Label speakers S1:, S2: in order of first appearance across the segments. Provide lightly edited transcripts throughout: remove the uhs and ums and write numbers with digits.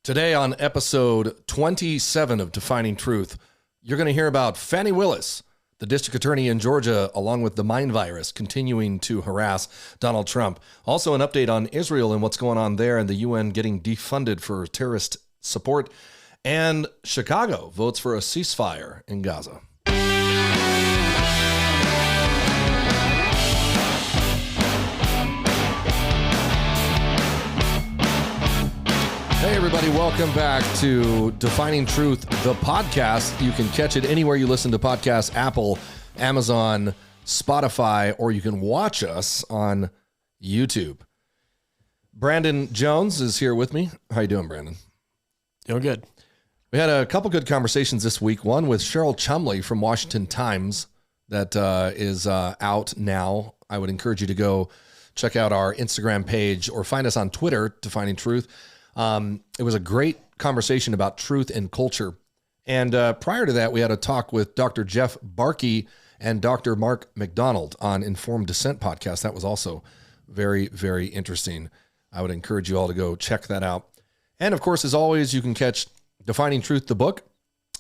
S1: Today on episode 27 of Defining Truth, you're going to hear about Fanni Willis, the district attorney in Georgia, along with the mind virus continuing to harass Donald Trump. Also an update on Israel and what's going on there and the UN getting defunded for terrorist support. And Chicago votes for a ceasefire in Gaza. Hey, everybody. Welcome back to Defining Truth, the podcast. You can catch it anywhere you listen to podcasts, Apple, Amazon, Spotify, or you can watch us on YouTube. Brandon Jones is here with me. How you doing, Brandon?
S2: Doing good.
S1: We had a couple good conversations this week. One with Cheryl Chumley from Washington Times that is out now. I would encourage you to go check out our Instagram page or find us on Twitter, Defining Truth. It was a great conversation about truth and culture. And prior to that, we had a talk with Dr. Jeff Barkey and Dr. Mark McDonald on Informed Dissent podcast. That was also very, very interesting. I would encourage you all to go check that out. And of course, as always, you can catch Defining Truth, the book.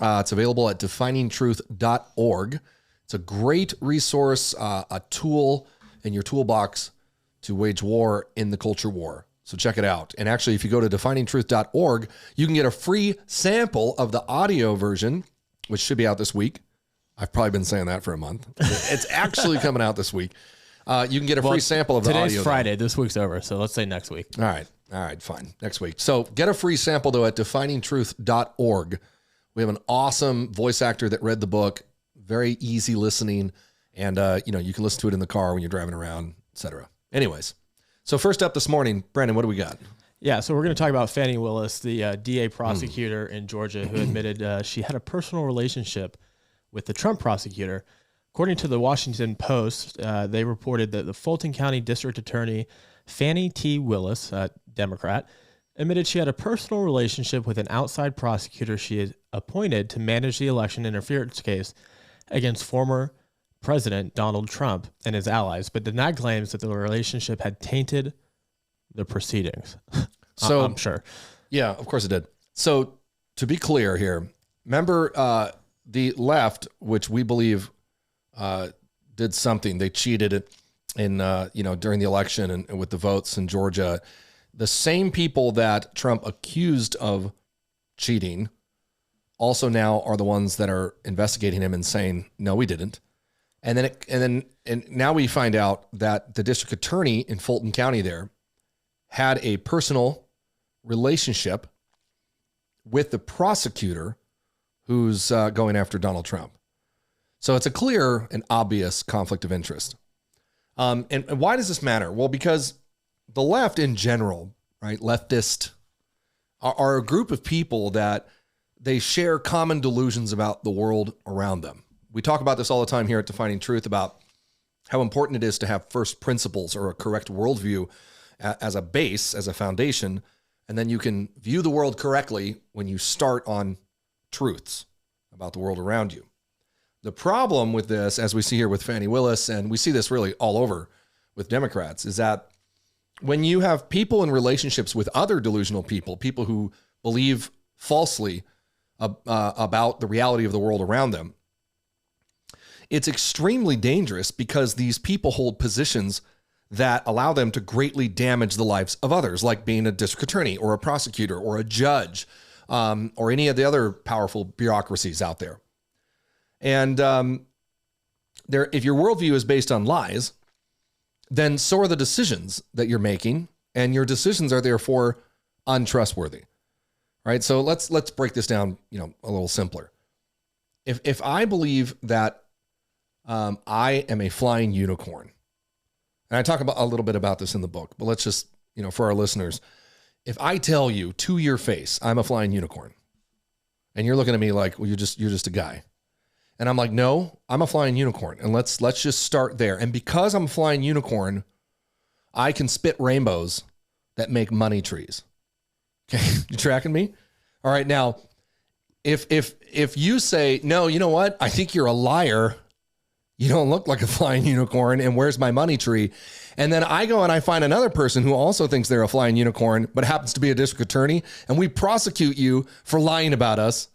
S1: It's available at definingtruth.org. It's a great resource, a tool in your toolbox to wage war in the culture war. So check it out. And actually, if you go to definingtruth.org, you can get a free sample of the audio version, which should be out this week. I've probably been saying that for a month. It's actually coming out this week. You can get a free sample of the audio.
S2: Today's Friday. This week's over. So let's say next week.
S1: All right, fine. Next week. So get a free sample, though, at definingtruth.org. We have an awesome voice actor that read the book. Very easy listening. And, you can listen to it in the car when you're driving around, etc. Anyways. So first up this morning, Brandon, what do we got?
S2: Yeah, so we're going to talk about Fanni Willis, the DA prosecutor in Georgia who admitted she had a personal relationship with the Trump prosecutor. According to the Washington Post, they reported that the Fulton County District Attorney Fanni T. Willis, Democrat, admitted she had a personal relationship with an outside prosecutor she had appointed to manage the election interference case against former President Donald Trump and his allies, but denied claims that the relationship had tainted the proceedings. So I'm sure.
S1: Yeah, of course it did. So to be clear here, remember the left, which we believe did something. They cheated it in during the election and with the votes in Georgia. The same people that Trump accused of cheating also now are the ones that are investigating him and saying, no, we didn't. And now we find out that the district attorney in Fulton County there had a personal relationship with the prosecutor who's going after Donald Trump. So it's a clear and obvious conflict of interest. And why does this matter? Well, because the left in general, right, leftist, are a group of people that they share common delusions about the world around them. We talk about this all the time here at Defining Truth about how important it is to have first principles or a correct worldview as a base, as a foundation, and then you can view the world correctly when you start on truths about the world around you. The problem with this, as we see here with Fanni Willis, and we see this really all over with Democrats, is that when you have people in relationships with other delusional people, people who believe falsely about the reality of the world around them, it's extremely dangerous because these people hold positions that allow them to greatly damage the lives of others, like being a district attorney or a prosecutor or a judge or any of the other powerful bureaucracies out there. And if your worldview is based on lies, then so are the decisions that you're making, and your decisions are therefore untrustworthy. Right? So let's break this down, a little simpler. If I believe that I am a flying unicorn. And I talk a little bit about this in the book, but let's just, for our listeners, if I tell you to your face, I'm a flying unicorn, and you're looking at me like, well, you're just a guy. And I'm like, no, I'm a flying unicorn. And let's just start there. And because I'm a flying unicorn, I can spit rainbows that make money trees. Okay. You tracking me? All right. Now, if you say, no, you know what? I think you're a liar. You don't look like a flying unicorn, and where's my money tree? And then I go and I find another person who also thinks they're a flying unicorn, but happens to be a district attorney, and we prosecute you for lying about us.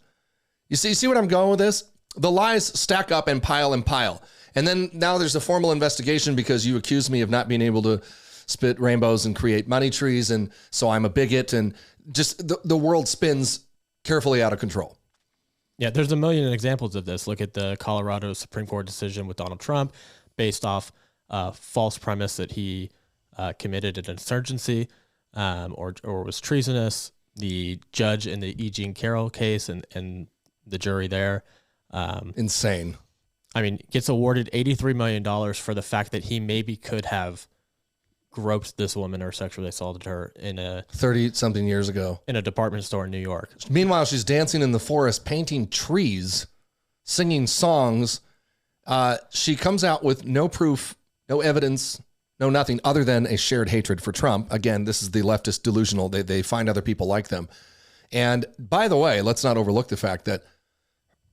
S1: You see what I'm going with this? The lies stack up and pile and pile. And then now there's a formal investigation because you accuse me of not being able to spit rainbows and create money trees, and so I'm a bigot, and just the world spins carefully out of control.
S2: Yeah, there's a million examples of this. Look at the Colorado Supreme Court decision with Donald Trump based off false premise that he committed an insurgency or was treasonous. The judge in the E. Jean Carroll case and the jury there.
S1: Insane.
S2: I mean, gets awarded $83 million for the fact that he maybe could have groped this woman or sexually assaulted her in a
S1: 30-something years ago
S2: in a department store in New York.
S1: Meanwhile, she's dancing in the forest, painting trees, singing songs. She comes out with no proof, no evidence, no nothing other than a shared hatred for Trump. Again, this is the leftist delusional. They find other people like them. And by the way, let's not overlook the fact that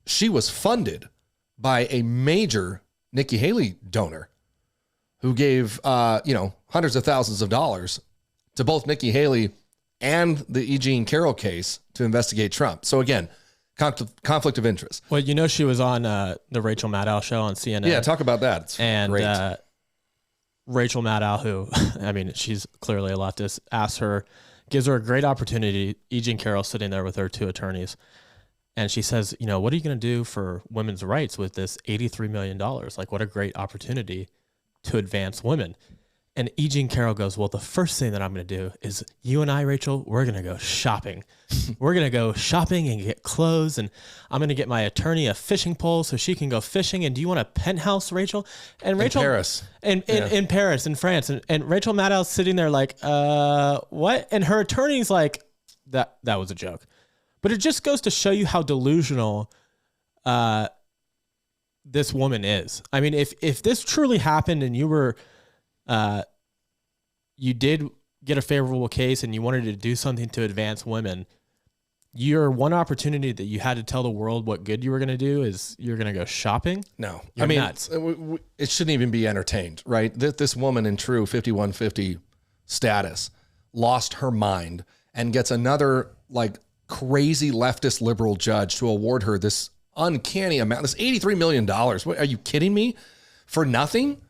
S1: she was funded by a major Nikki Haley donor who gave, hundreds of thousands of dollars to both Nikki Haley and the E. Jean Carroll case to investigate Trump. So again, conflict of interest.
S2: Well, she was on the Rachel Maddow show on CNN.
S1: Yeah, talk about that. It's
S2: and
S1: great.
S2: Rachel Maddow, who, I mean, she's clearly a leftist, gives her a great opportunity. E. Jean Carroll sitting there with her two attorneys. And she says, what are you going to do for women's rights with this $83 million? Like, what a great opportunity to advance women. And E. Jean Carroll goes, well, the first thing that I'm going to do is you and I, Rachel, we're going to go shopping. We're going to go shopping and get clothes. And I'm going to get my attorney a fishing pole so she can go fishing. And do you want a penthouse, Rachel? And Rachel,
S1: in Paris.
S2: In Paris, in France. And Rachel Maddow's sitting there like, what? And her attorney's like, that was a joke. But it just goes to show you how delusional this woman is. I mean, if this truly happened and you were, you did get a favorable case and you wanted to do something to advance women, your one opportunity that you had to tell the world what good you were going to do is you're going to go shopping.
S1: No,
S2: You're nuts.
S1: It shouldn't even be entertained, right? This woman in true 5150 status lost her mind and gets another crazy leftist liberal judge to award her this uncanny amount, this $83 million. What, are you kidding me? For nothing?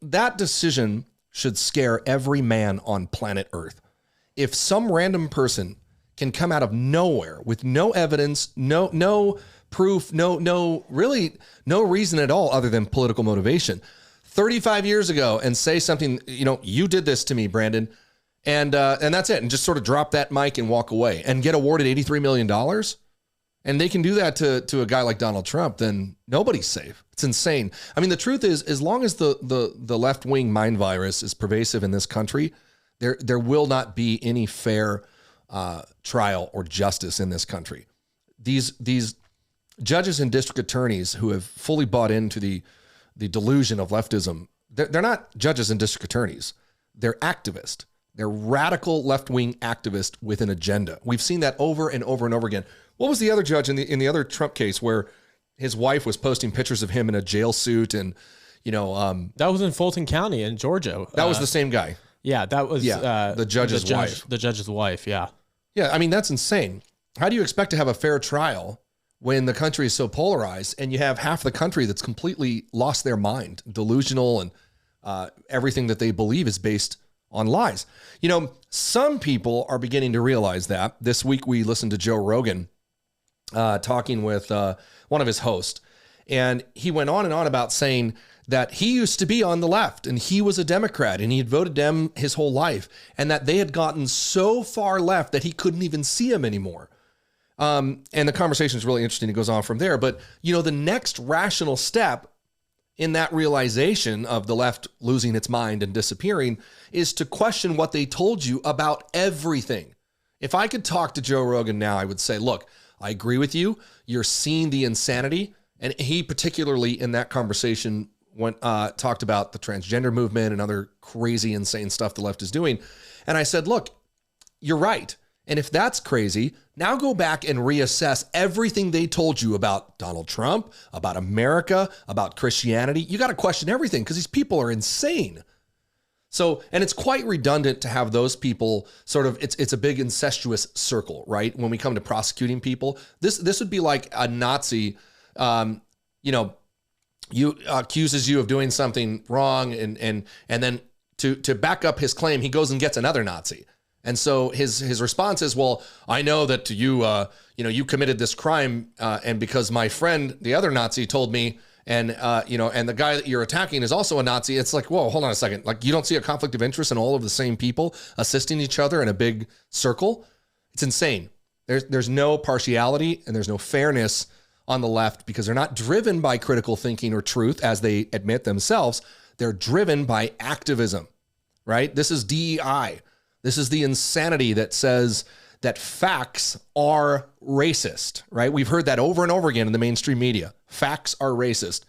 S1: That decision should scare every man on planet Earth. If some random person can come out of nowhere with no evidence, no proof, really no reason at all other than political motivation, 35 years ago and say something, you did this to me, Brandon, and that's it, and just sort of drop that mic and walk away and get awarded $83 million, and they can do that to a guy like Donald Trump, then nobody's safe. It's insane. I mean, the truth is, as long as the left-wing mind virus is pervasive in this country, there will not be any fair trial or justice in this country. These judges and district attorneys who have fully bought into the delusion of leftism, they're not judges and district attorneys. They're activists. They're radical left-wing activists with an agenda. We've seen that over and over and over again. What was the other judge in the other Trump case where his wife was posting pictures of him in a jail suit and,
S2: that was in Fulton County in Georgia.
S1: That was the same guy.
S2: Yeah, that was
S1: the judge's wife.
S2: The judge's wife, yeah.
S1: Yeah, I mean, that's insane. How do you expect to have a fair trial when the country is so polarized and you have half the country that's completely lost their mind, delusional, and everything that they believe is based on lies? Some people are beginning to realize that. This week we listened to Joe Rogan talking with one of his hosts, and he went on and on about saying that he used to be on the left and he was a Democrat and he had voted Dem his whole life, and that they had gotten so far left that he couldn't even see him anymore. And the conversation is really interesting. It goes on from there. But, the next rational step in that realization of the left losing its mind and disappearing is to question what they told you about everything. If I could talk to Joe Rogan now, I would say, look, I agree with you. You're seeing the insanity. And he particularly in that conversation talked about the transgender movement and other crazy, insane stuff the left is doing. And I said, look, you're right. And if that's crazy, now go back and reassess everything they told you about Donald Trump, about America, about Christianity. You got to question everything because these people are insane. So, and it's quite redundant to have those people sort of, it's a big incestuous circle, right? When we come to prosecuting people, this would be like a Nazi, accuses you of doing something wrong. And then to back up his claim, he goes and gets another Nazi. And so his response is, well, I know that you committed this crime. And because my friend, the other Nazi, told me, and the guy that you're attacking is also a Nazi. It's like, whoa, hold on a second. Like, you don't see a conflict of interest in all of the same people assisting each other in a big circle? It's insane. There's no partiality and there's no fairness on the left because they're not driven by critical thinking or truth, as they admit themselves. They're driven by activism, right? This is DEI. This is the insanity that says that facts are racist, right? We've heard that over and over again in the mainstream media. Facts are racist.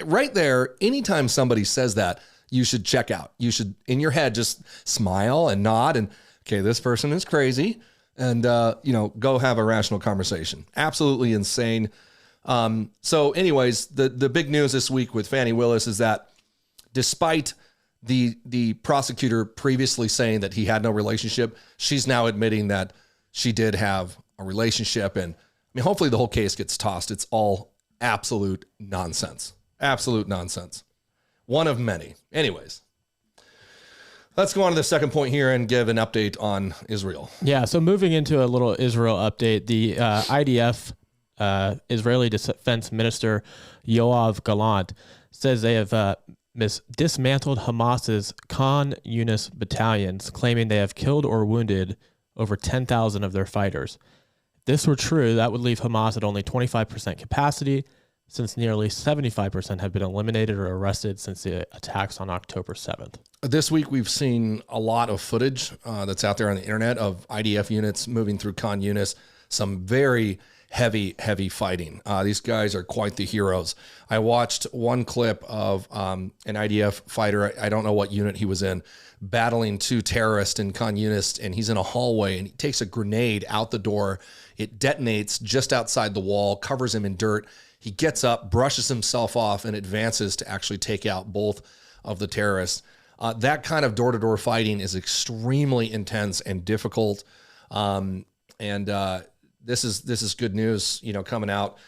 S1: Right there, anytime somebody says that, you should check out. You should, in your head, just smile and nod and, okay, this person is crazy, and, go have a rational conversation. Absolutely insane. So anyways, the big news this week with Fanni Willis is that despite the prosecutor previously saying that he had no relationship, she's now admitting that she did have a relationship. And I mean, hopefully the whole case gets tossed. It's all absolute nonsense. Absolute nonsense. One of many. Anyways, let's go on to the second point here and give an update on Israel.
S2: Yeah, so moving into a little Israel update, the IDF, Israeli Defense Minister Yoav Gallant, says they have dismantled Hamas's Khan Yunis battalions, claiming they have killed or wounded over 10,000 of their fighters. If this were true, that would leave Hamas at only 25% capacity, since nearly 75% have been eliminated or arrested since the attacks on October 7th.
S1: This week, we've seen a lot of footage that's out there on the internet of IDF units moving through Khan Yunis. Some very heavy fighting. These guys are quite the heroes. I watched one clip of an IDF fighter, I don't know what unit he was in, battling two terrorists in Khan Yunis, and he's in a hallway, and he takes a grenade out the door. It detonates just outside the wall, covers him in dirt. He gets up, brushes himself off, and advances to actually take out both of the terrorists. That kind of door-to-door fighting is extremely intense and difficult. This is good news, coming out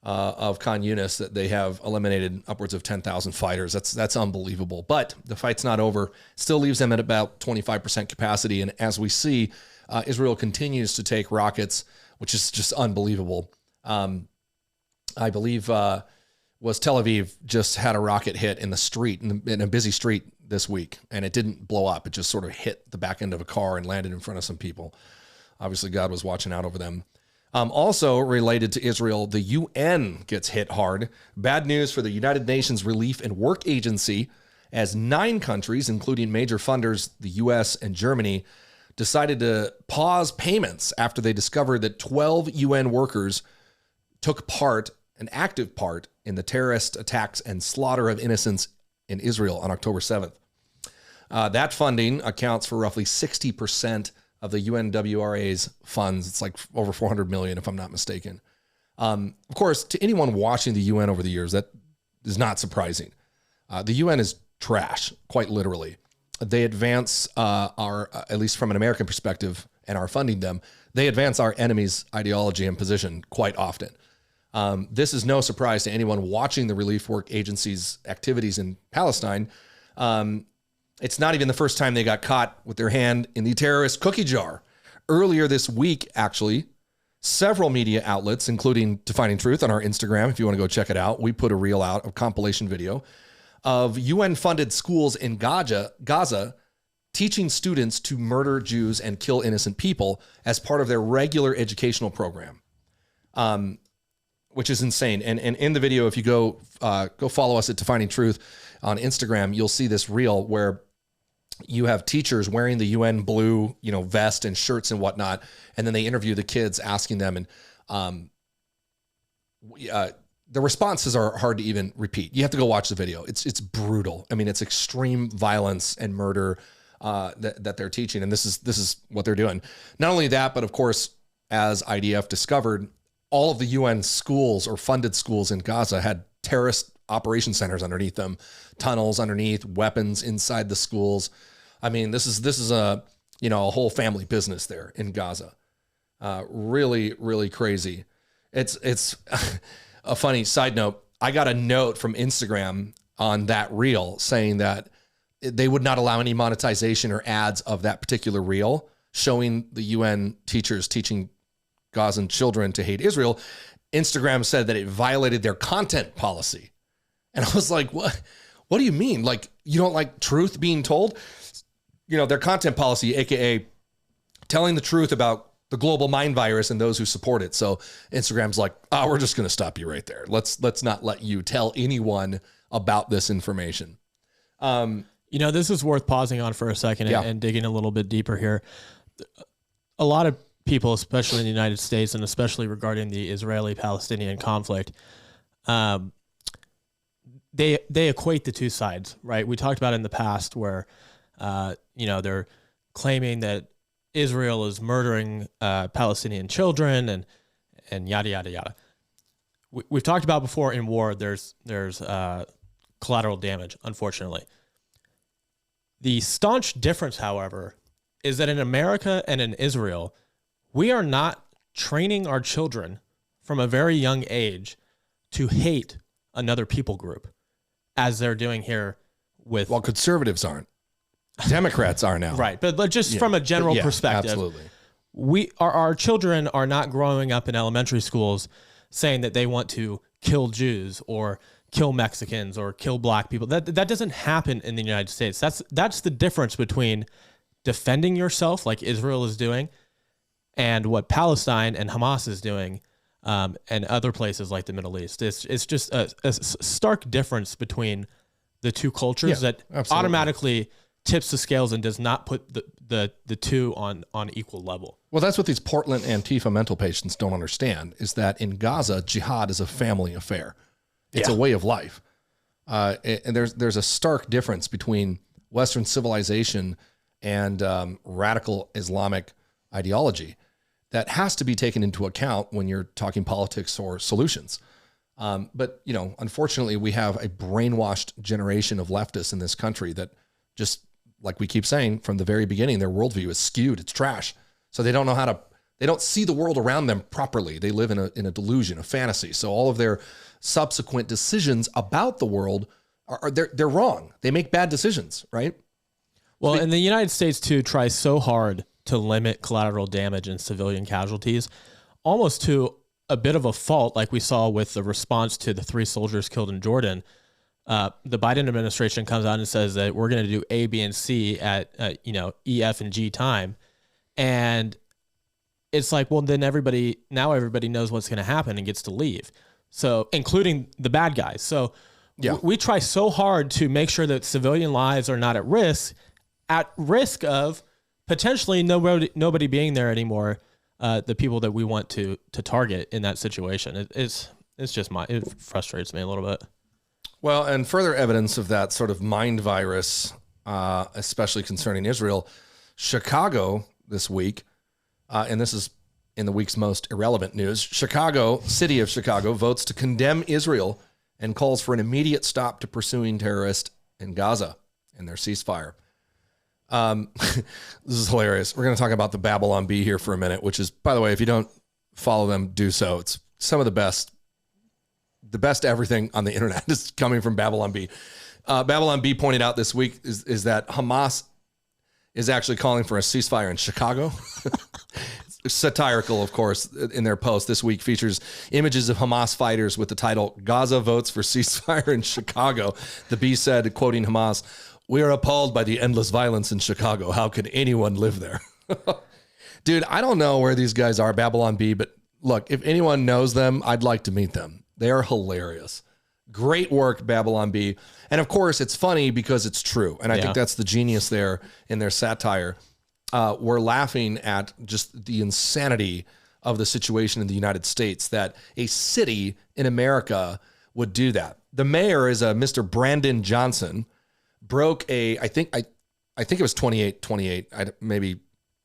S1: of Khan Yunis, that they have eliminated upwards of 10,000 fighters. That's unbelievable. But the fight's not over. Still leaves them at about 25% capacity. And as we see, Israel continues to take rockets, which is just unbelievable. I believe was Tel Aviv just had a rocket hit in the street, in a busy street this week, and it didn't blow up. It just sort of hit the back end of a car and landed in front of some people. Obviously, God was watching out over them. Also related to Israel, the UN gets hit hard. Bad news for the United Nations Relief and Work Agency, as 9 countries, including major funders, the US and Germany, decided to pause payments after they discovered that 12 UN workers took an active part in the terrorist attacks and slaughter of innocents in Israel on October 7th. That funding accounts for roughly 60% of the UNWRA's funds. It's like over 400 million, if I'm not mistaken. Of course, to anyone watching the UN over the years, that is not surprising. The UN is trash, quite literally. They advance at least from an American perspective, and are funding them, they advance our enemy's ideology and position quite often. This is no surprise to anyone watching the relief work agency's activities in Palestine. It's not even the first time they got caught with their hand in the terrorist cookie jar. Earlier this week, actually, several media outlets, including Defunding Truth on our Instagram, if you want to go check it out, we put a reel out, a compilation video of UN-funded schools in Gaza teaching students to murder Jews and kill innocent people as part of their regular educational program, which is insane. And in the video, if you go follow us at Defunding Truth on Instagram, you'll see this reel where you have teachers wearing the UN blue, vest and shirts and whatnot, and then they interview the kids, asking them, and the responses are hard to even repeat. You have to go watch the video. It's brutal. I mean, it's extreme violence and murder. that they're teaching. And this is what they're doing. Not only that, but of course, as IDF discovered, all of the UN schools or funded schools in Gaza had terrorist operation centers underneath them, tunnels underneath, weapons inside the schools. I mean, this is a whole family business there in Gaza. Really, really crazy. It's a funny side note. I got a note from Instagram on that reel saying that they would not allow any monetization or ads of that particular reel showing the UN teachers teaching Gazan children to hate Israel. Instagram said that it violated their content policy. And I was like, what do you mean? Like, you don't like truth being told? Their content policy, AKA telling the truth about the global mind virus and those who support it. So Instagram's like, we're just going to stop you right there. Let's not let you tell anyone about this information.
S2: This is worth pausing on for a second and digging a little bit deeper here. A lot of people, especially in the United States and especially regarding the Israeli-Palestinian conflict, they equate the two sides, right? We talked about in the past where, they're claiming that Israel is murdering Palestinian children and yada, yada, yada. We've talked about before in war, there's collateral damage, unfortunately. The staunch difference, however, is that in America and in Israel, we are not training our children from a very young age to hate another people group, as they're doing here with...
S1: Well, conservatives aren't. Democrats are now.
S2: Right, but just from a general perspective,
S1: absolutely.
S2: Our children are not growing up in elementary schools saying that they want to kill Jews or kill Mexicans or kill black people. That doesn't happen in the United States. That's the difference between defending yourself, like Israel is doing, and what Palestine and Hamas is doing, and other places like the Middle East. It's just a stark difference between the two cultures that automatically tips the scales and does not put the two on equal level. Well,
S1: that's what these Portland Antifa mental patients don't understand, is that in Gaza, jihad is a family affair. It's a way of life. And there's a stark difference between Western civilization and radical Islamic ideology that has to be taken into account when you're talking politics or solutions. But, unfortunately, we have a brainwashed generation of leftists in this country that just, like we keep saying, from the very beginning, their worldview is skewed. It's trash. So they don't know they don't see the world around them properly. They live in a delusion, a fantasy. So all of their subsequent decisions about the world they're wrong. They make bad decisions, right?
S2: Well, and the United States too tries so hard to limit collateral damage and civilian casualties, almost to a bit of a fault, like we saw with the response to the 3 soldiers killed in Jordan. The Biden administration comes out and says that we're going to do A, B, and C at E, F, and G time, and it's like, well, then everybody knows what's going to happen and gets to leave. So, including the bad guys. So, we try so hard to make sure that civilian lives are not at risk of potentially nobody being there anymore. The people that we want to target in that situation. It frustrates me a little bit.
S1: Well, and further evidence of that sort of mind virus, especially concerning Israel, Chicago this week, and this is in the week's most irrelevant news, city of Chicago votes to condemn Israel and calls for an immediate stop to pursuing terrorists in Gaza in their ceasefire. This is hilarious. We're going to talk about the Babylon Bee here for a minute, which is, by the way, if you don't follow them, do so. It's some of the best everything on the internet is coming from Babylon Bee. Babylon Bee pointed out this week is that Hamas is actually calling for a ceasefire in Chicago. Satirical, of course, in their post this week features images of Hamas fighters with the title, Gaza votes for ceasefire in Chicago. The Bee said, quoting Hamas, "We are appalled by the endless violence in Chicago. How could anyone live there?" Dude, I don't know where these guys are, Babylon Bee, but look, if anyone knows them, I'd like to meet them. They are hilarious. Great work, Babylon Bee. And of course, it's funny because it's true. And I think that's the genius there in their satire. We're laughing at just the insanity of the situation in the United States that a city in America would do that. The mayor is a Mr. Brandon Johnson, broke I think it was 28-28. I maybe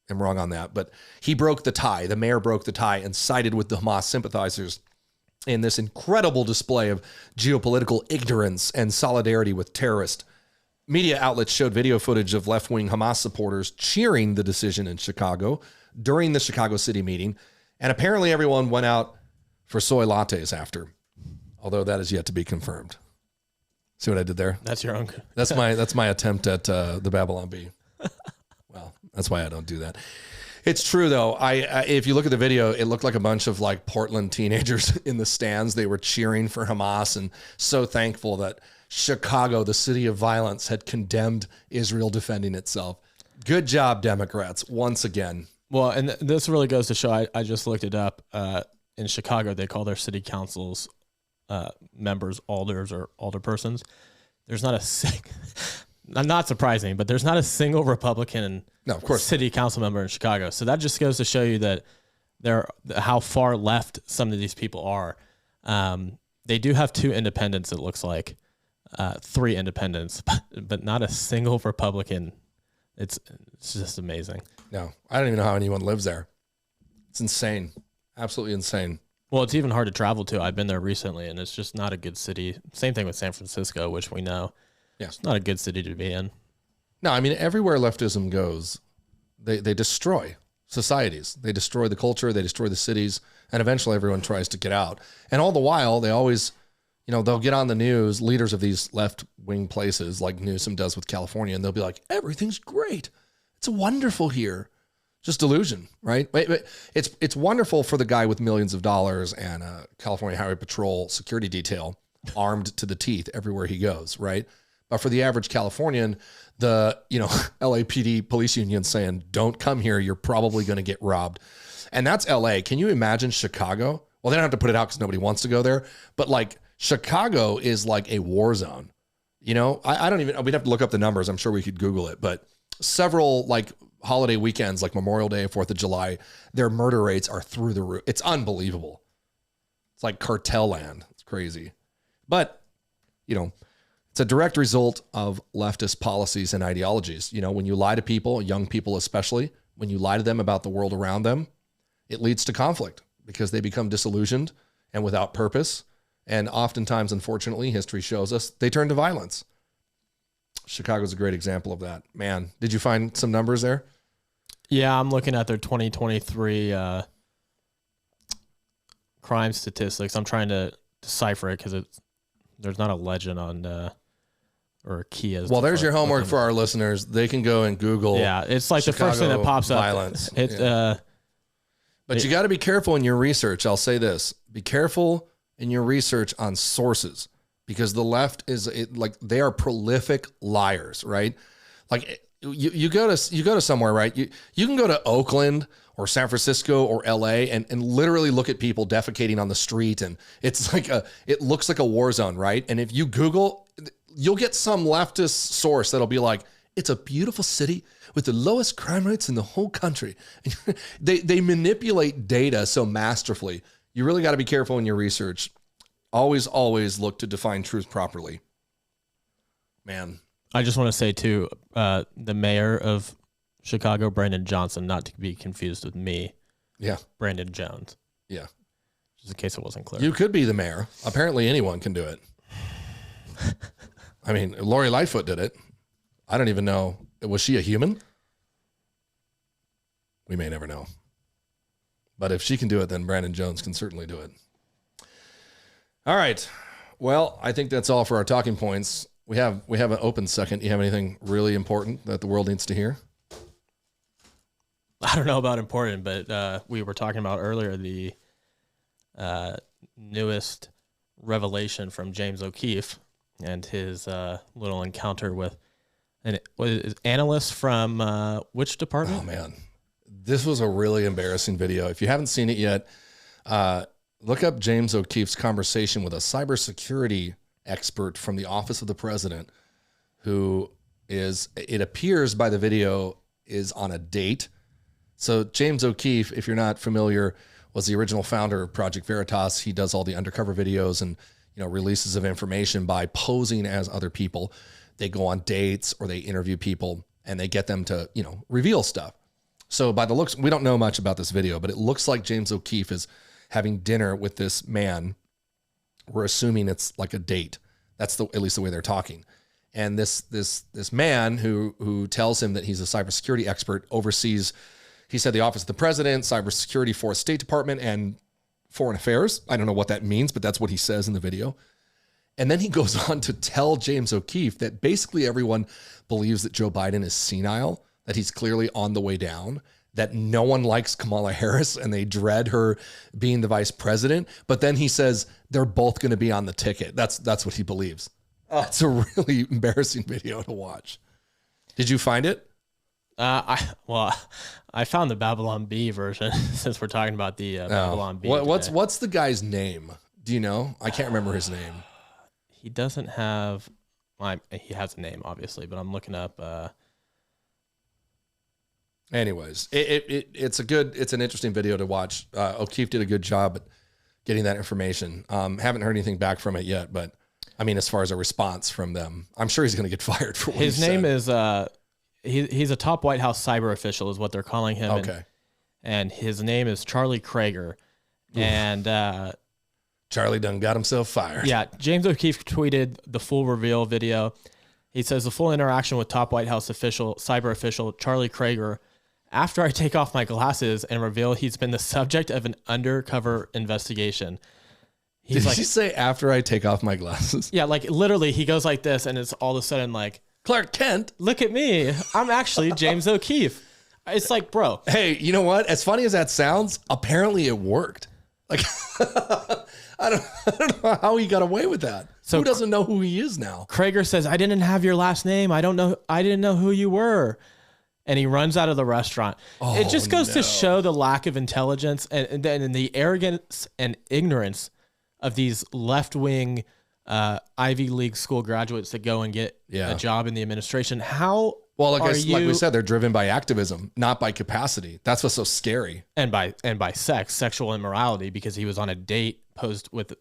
S1: am wrong on that, but he broke the tie. The mayor broke the tie and sided with the Hamas sympathizers in this incredible display of geopolitical ignorance and solidarity with terrorists. Media outlets showed video footage of left-wing Hamas supporters cheering the decision in Chicago during the Chicago City meeting, and apparently everyone went out for soy lattes after, although that is yet to be confirmed. See what I did there?
S2: That's your own.
S1: That's my attempt at the Babylon Bee. Well, that's why I don't do that. It's true though. If you look at the video, it looked like a bunch of like Portland teenagers in the stands. They were cheering for Hamas and so thankful that Chicago, the city of violence, had condemned Israel defending itself. Good job, Democrats, once again.
S2: Well, and this really goes to show, I just looked it up. In Chicago, they call their city councils members alders or alderpersons. There's not not surprising, but there's not a single Republican city council member in Chicago. So that just goes to show you that how far left some of these people are. They do have 2 independents, it looks like. 3 independents, but not a single Republican. It's just amazing.
S1: No, I don't even know how anyone lives there. It's insane. Absolutely insane.
S2: Well, it's even hard to travel to. I've been there recently, and it's just not a good city. Same thing with San Francisco, which we know. Yeah. It's not a good city to be in.
S1: No, I mean, everywhere leftism goes, they destroy societies. They destroy the culture. They destroy the cities. And eventually everyone tries to get out. And all the while, they always... they'll get on the news, leaders of these left-wing places like Newsom does with California, and they'll be like, everything's great. It's wonderful here. Just delusion, right? It's wonderful for the guy with millions of dollars and a California Highway Patrol security detail armed to the teeth everywhere he goes, right? But for the average Californian, the LAPD police union saying, don't come here, you're probably going to get robbed. And that's LA. Can you imagine Chicago? Well, they don't have to put it out because nobody wants to go there, but like Chicago is like a war zone. I don't even, we'd have to look up the numbers. I'm sure we could Google it, but several like holiday weekends, like Memorial Day, 4th of July, their murder rates are through the roof. It's unbelievable. It's like cartel land. It's crazy. But, it's a direct result of leftist policies and ideologies. When you lie to people, young people especially, when you lie to them about the world around them, it leads to conflict because they become disillusioned and without purpose. And oftentimes, unfortunately, history shows us they turn to violence. Chicago's a great example of that. Man, did you find some numbers there?
S2: Yeah, I'm looking at their 2023 crime statistics. I'm trying to decipher it because there's not a legend on or a key as
S1: well. There's your homework for our listeners. They can go and Google.
S2: Yeah, it's like Chicago the first thing that pops up.
S1: Violence. But you got to be careful in your research. I'll say this: be careful in your research on sources, because the left they are prolific liars, right? Like you go to somewhere, right? You can go to Oakland or San Francisco or LA and literally look at people defecating on the street, and it's like it looks like a war zone, right? And if you Google, you'll get some leftist source that'll be like, it's a beautiful city with the lowest crime rates in the whole country. They manipulate data so masterfully. You really got to be careful in your research. Always look to define truth properly. Man.
S2: I just want to say, too, the mayor of Chicago, Brandon Johnson, not to be confused with me.
S1: Yeah.
S2: Brandon Jones.
S1: Yeah.
S2: Just in case it wasn't clear.
S1: You could be the mayor. Apparently anyone can do it. I mean, Lori Lightfoot did it. I don't even know. Was she a human? We may never know. But if she can do it, then Brandon Jones can certainly do it. All right. Well, I think that's all for our talking points. We have an open second. You have anything really important that the world needs to hear?
S2: I don't know about important, but we were talking about earlier the newest revelation from James O'Keefe and his little encounter with an analyst from which department?
S1: Oh, man. This was a really embarrassing video. If you haven't seen it yet, look up James O'Keefe's conversation with a cybersecurity expert from the Office of the President, who is, it appears by the video, is on a date. So James O'Keefe, if you're not familiar, was the original founder of Project Veritas. He does all the undercover videos and releases of information by posing as other people. They go on dates or they interview people. and they get them to, reveal stuff. So by the looks, we don't know much about this video, but it looks like James O'Keefe is having dinner with this man. We're assuming it's like a date. That's at least the way they're talking. And this man who tells him that he's a cybersecurity expert oversees, he said, the Office of the President, Cybersecurity for State Department, and Foreign Affairs. I don't know what that means, but that's what he says in the video. And then he goes on to tell James O'Keefe that basically everyone believes that Joe Biden is senile, that he's clearly on the way down, that no one likes Kamala Harris and they dread her being the vice president. But then he says they're both going to be on the ticket. That's what he believes. It's a really embarrassing video to watch. Did you find it?
S2: I found the Babylon Bee version since we're talking about the Babylon Bee.
S1: What's the guy's name? Do you know? I can't remember his name.
S2: He doesn't have. He has a name, obviously, but I'm looking up.
S1: Anyways, it's an interesting video to watch. O'Keefe did a good job at getting that information. Haven't heard anything back from it yet, but I mean, as far as a response from them, I'm sure he's going to get fired for what
S2: his name is. He's a top White House cyber official, is what they're calling him.
S1: Okay,
S2: and his name is Charlie Krager, and
S1: Charlie done got himself fired.
S2: Yeah, James O'Keefe tweeted the full reveal video. He says the full interaction with top White House cyber official Charlie Krager. After I take off my glasses and reveal he's been the subject of an undercover investigation.
S1: Did he say after I take off my glasses?
S2: Yeah, like literally he goes like this and it's all of a sudden like,
S1: Clark Kent,
S2: look at me. I'm actually James O'Keefe. It's like, bro.
S1: Hey, you know what? As funny as that sounds, apparently it worked. Like, I don't know how he got away with that. So who doesn't know who he is now?
S2: Krager says, I didn't have your last name. I didn't know who you were. And he runs out of the restaurant. It just goes to show the lack of intelligence and the arrogance and ignorance of these left-wing Ivy League school graduates that go and get a job in the administration. Like we said, they're driven by activism, not by capacity. That's what's so scary. And by sexual immorality, because he was on a date posed with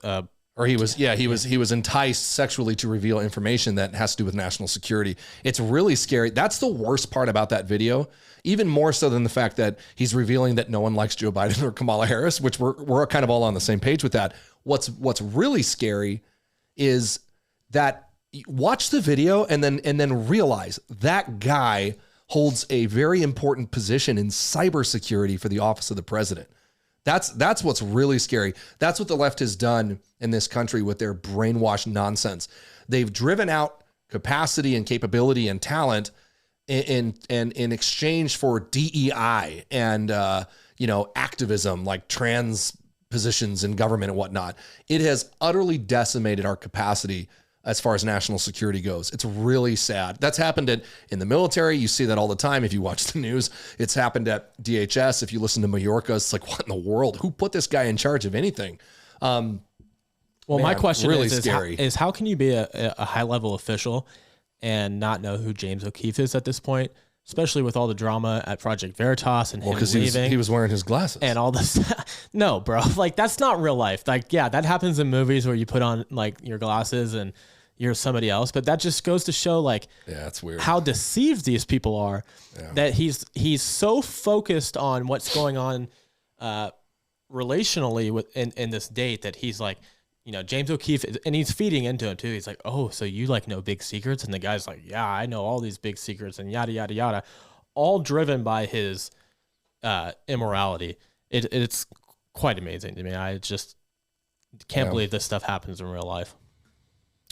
S1: he was enticed sexually to reveal information that has to do with national security. It's really scary. That's the worst part about that video, even more so than the fact that he's revealing that no one likes Joe Biden or Kamala Harris, which we're kind of all on the same page with that. What's really scary is that watch the video and then realize that guy holds a very important position in cybersecurity for the Office of the President. That's what's really scary. That's what the left has done in this country with their brainwashed nonsense. They've driven out capacity and capability and talent in exchange for DEI and activism, like trans positions in government and whatnot. It has utterly decimated our capacity as far as national security goes. It's really sad. That's happened in the military. You see that all the time. If you watch the news, it's happened at DHS. If you listen to Majorca, it's like, what in the world? Who put this guy in charge of anything?
S2: My question really is how can you be a high-level official and not know who James O'Keefe is at this point, especially with all the drama at Project Veritas and him leaving?
S1: He was wearing his glasses.
S2: And all this. No, bro. Like, that's not real life. Like, yeah, that happens in movies where you put on, like, your glasses and you're somebody else. But that just goes to show, like,
S1: it's weird
S2: how deceived these people are, that he's so focused on what's going on relationally in this date that he's like, James O'Keefe, and he's feeding into him too. He's like, oh, so you like know big secrets? And the guy's like, yeah, I know all these big secrets and yada, yada, yada, all driven by his immorality. It's quite amazing to me. I just can't believe this stuff happens in real life.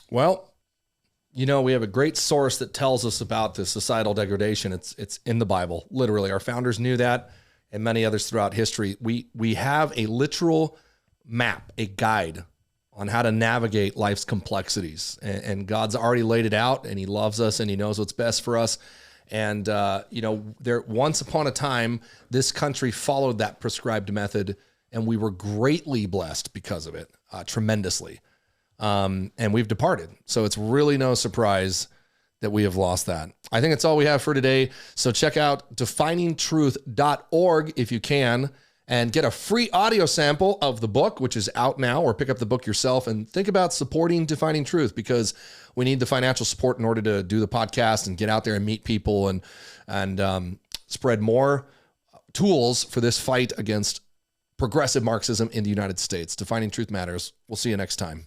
S1: Well, we have a great source that tells us about the societal degradation. It's in the Bible. Literally, our founders knew that, and many others throughout history. We have a literal map, a guide on how to navigate life's complexities. And God's already laid it out, and he loves us, and he knows what's best for us. And, there once upon a time, this country followed that prescribed method, and we were greatly blessed because of it, tremendously. And we've departed. So it's really no surprise that we have lost that. I think that's all we have for today. So check out definingtruth.org if you can. and get a free audio sample of the book, which is out now, or pick up the book yourself and think about supporting Defining Truth, because we need the financial support in order to do the podcast and get out there and meet people and spread more tools for this fight against progressive Marxism in the United States. Defining Truth matters. We'll see you next time.